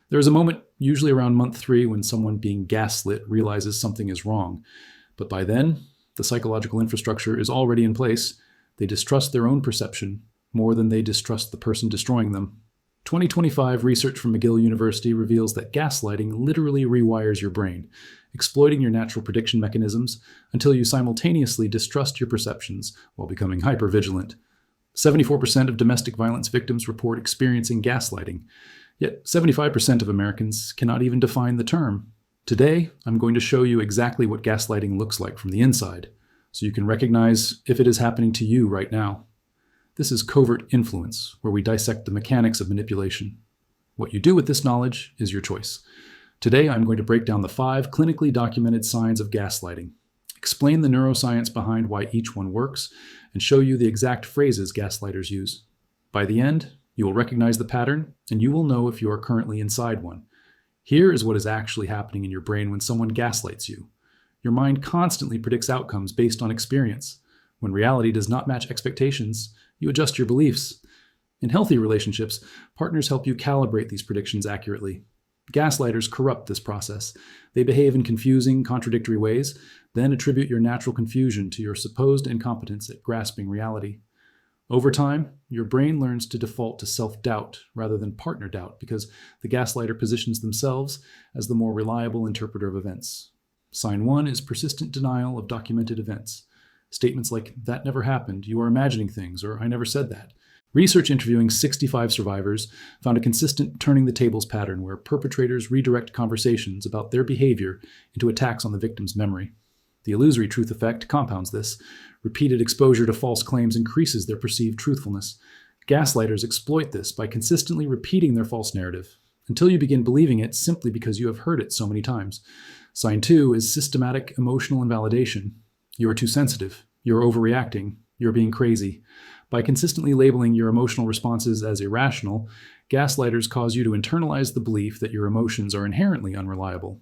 There is a moment, usually around month 3, when someone being gaslit realizes something is wrong. But by then, the psychological infrastructure is already in place. They distrust their own perception more than they distrust the person destroying them. 2025 research from McGill University reveals that gaslighting literally rewires your brain, exploiting your natural prediction mechanisms until you simultaneously distrust your perceptions while becoming hypervigilant. 74% of domestic violence victims report experiencing gaslighting, yet 75% of Americans cannot even define the term. Today, I'm going to show you exactly what gaslighting looks like from the inside, so you can recognize if it is happening to you right now. This is Covert Influence, where we dissect the mechanics of manipulation. What you do with this knowledge is your choice. Today, I'm going to break down the 5 clinically documented signs of gaslighting, explain the neuroscience behind why each one works, and show you the exact phrases gaslighters use. By the end, you will recognize the pattern, and you will know if you are currently inside one. Here is what is actually happening in your brain when someone gaslights you. Your mind constantly predicts outcomes based on experience. When reality does not match expectations, you adjust your beliefs. In healthy relationships, partners help you calibrate these predictions accurately. Gaslighters corrupt this process. They behave in confusing, contradictory ways, then attribute your natural confusion to your supposed incompetence at grasping reality. Over time, your brain learns to default to self-doubt rather than partner doubt because the gaslighter positions themselves as the more reliable interpreter of events. Sign 1 is persistent denial of documented events. Statements like, "That never happened," "You are imagining things," or "I never said that." Research interviewing 65 survivors found a consistent turning the tables pattern where perpetrators redirect conversations about their behavior into attacks on the victim's memory. The illusory truth effect compounds this. Repeated exposure to false claims increases their perceived truthfulness. Gaslighters exploit this by consistently repeating their false narrative until you begin believing it simply because you have heard it so many times. Sign 2 is systematic emotional invalidation. You are too sensitive. You're overreacting. You're being crazy. By consistently labeling your emotional responses as irrational, gaslighters cause you to internalize the belief that your emotions are inherently unreliable.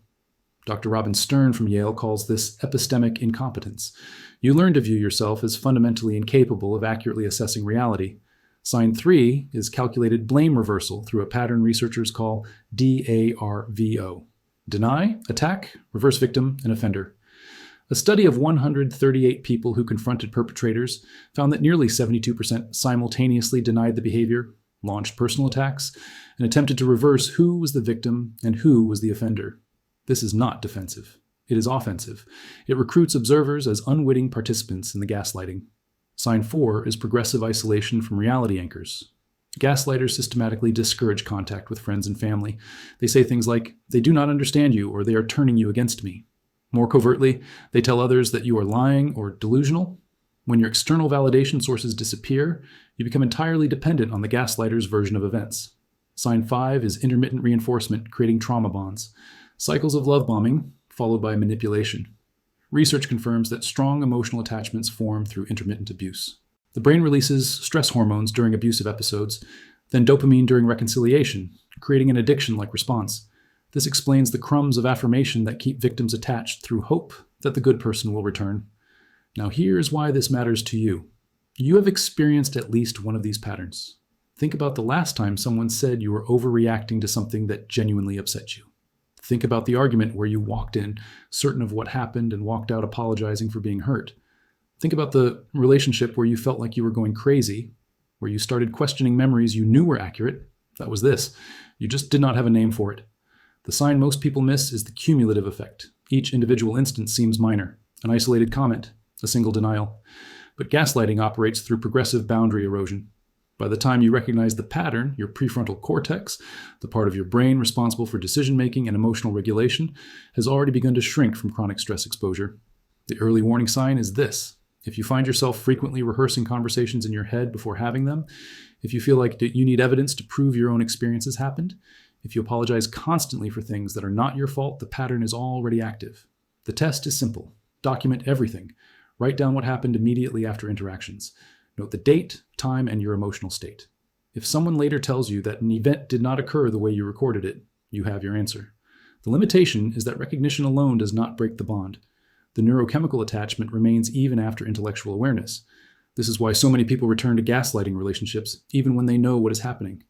Dr. Robin Stern from Yale calls this epistemic incompetence. You learn to view yourself as fundamentally incapable of accurately assessing reality. Sign 3 is calculated blame reversal through a pattern researchers call DARVO. Deny, attack, reverse victim, and offender. A study of 138 people who confronted perpetrators found that nearly 72% simultaneously denied the behavior, launched personal attacks, and attempted to reverse who was the victim and who was the offender. This is not defensive. It is offensive. It recruits observers as unwitting participants in the gaslighting. Sign 4 is progressive isolation from reality anchors. Gaslighters systematically discourage contact with friends and family. They say things like, "They do not understand you," or "They are turning you against me." More covertly, they tell others that you are lying or delusional. When your external validation sources disappear, you become entirely dependent on the gaslighter's version of events. Sign 5 is intermittent reinforcement, creating trauma bonds. Cycles of love bombing, followed by manipulation. Research confirms that strong emotional attachments form through intermittent abuse. The brain releases stress hormones during abusive episodes, then dopamine during reconciliation, creating an addiction-like response. This explains the crumbs of affirmation that keep victims attached through hope that the good person will return. Now here's why this matters to you. You have experienced at least one of these patterns. Think about the last time someone said you were overreacting to something that genuinely upset you. Think about the argument where you walked in certain of what happened and walked out apologizing for being hurt. Think about the relationship where you felt like you were going crazy, where you started questioning memories you knew were accurate. That was this. You just did not have a name for it. The sign most people miss is the cumulative effect. Each individual instance seems minor, an isolated comment, a single denial. But gaslighting operates through progressive boundary erosion. By the time you recognize the pattern, your prefrontal cortex, the part of your brain responsible for decision-making and emotional regulation, has already begun to shrink from chronic stress exposure. The early warning sign is this. If you find yourself frequently rehearsing conversations in your head before having them, if you feel like you need evidence to prove your own experiences happened, if you apologize constantly for things that are not your fault, the pattern is already active. The test is simple. Document everything. Write down what happened immediately after interactions. Note the date, time, and your emotional state. If someone later tells you that an event did not occur the way you recorded it, you have your answer. The limitation is that recognition alone does not break the bond. The neurochemical attachment remains even after intellectual awareness. This is why so many people return to gaslighting relationships, even when they know what is happening.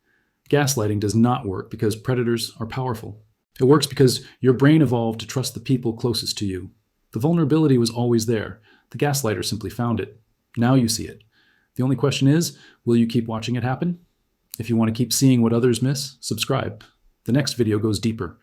Gaslighting does not work because predators are powerful. It works because your brain evolved to trust the people closest to you. The vulnerability was always there. The gaslighter simply found it. Now you see it. The only question is, will you keep watching it happen? If you want to keep seeing what others miss, subscribe. The next video goes deeper.